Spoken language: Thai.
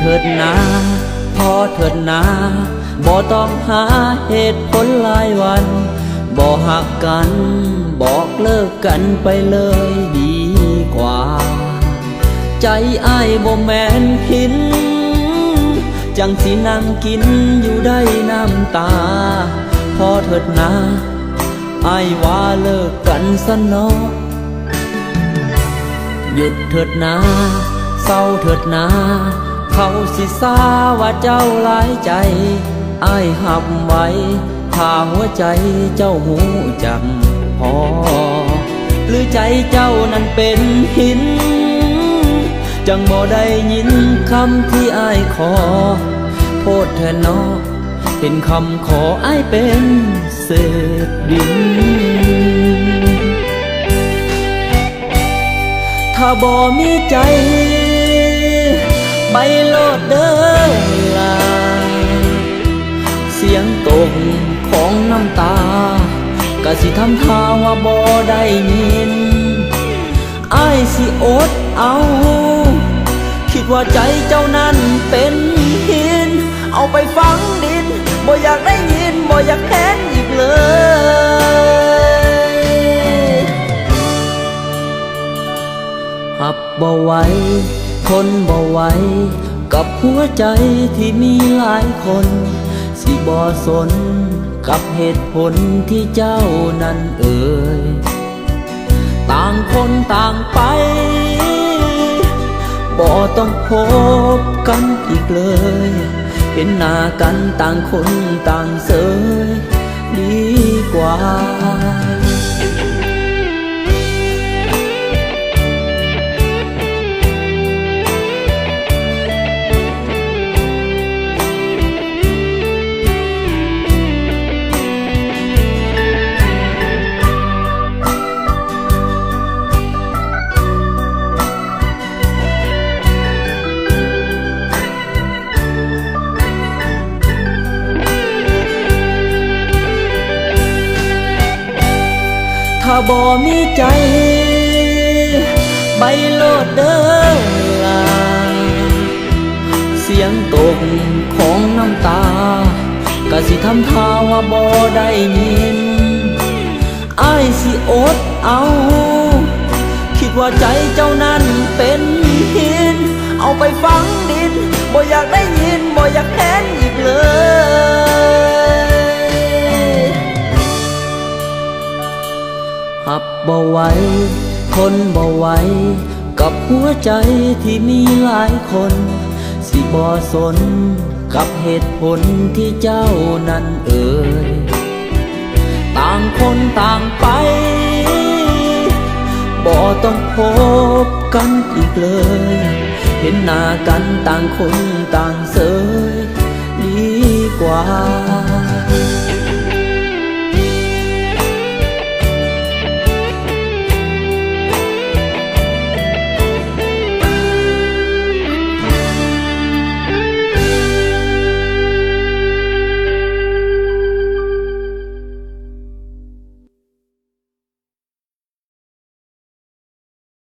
ถิดนาพอเถิดนาบ่ต้องหาเหตุผลหลายวันบ่หักกันบอกเลิกกันไปเลยดีกว่าใจอ้ายบ่แม่นหินจังสินั่งกินอยู่ได้น้ำตาพอเถิดนาอ้ายว่าเลิกกันซะเนาะหยุดเถิดนาเศร้าเถิดนาเขาสิซาว่าเจ้าหลายใจอ้ายหับไว้ถ้าหัวใจเจ้าหูจักพอหรือใจเจ้านั้นเป็นหินจังบ่ได้ยินคำที่อ้ายขอโทษเถิดเนาะเป็นคำขออ้ายเป็นเศษดินถ้าบ่มีใจไปโลดเด้อลาเสียงตกของน้ำตากะสิทำท่าว่าบ่ได้ยินอ้ายสิอดเอาคิดว่าใจเจ้านั้นเป็นหินเอาไปฝังดินบ่อยากได้ยินบ่อยากเห็นอีกเลยหับบ่ไหวทนบ่ไหวกับหัวใจที่มีหลายคนสิบ่สนกับเหตุผลที่เจ้านั้นเอ่ยต่างคนต่างไปบ่ต้องพบกันอีกเลยเห็นหน้ากันต่างคนต่างเสยดีกว่าถ้าบ่มีใจไปโลดเด้อลาเสียงตกของน้ำตากะสิทำท่าว่าบ่ได้ยินอ้ายสิอดเอาคิดว่าใจเจ้านั้นเป็นหินเอาไปฝังดินบ่อยากได้ยินบ่อยากเห็นอีกเลยหับบ่ไหวทนบ่ไหวกับหัวใจที่มีหลายคนสิบ่สนกับเหตุผลที่เจ้านั้นเอ่ยต่างคนต่างไปบ่ต้องพบกันอีกเลยเห็นหน้ากันต่างคนต่างเสยดีกว่า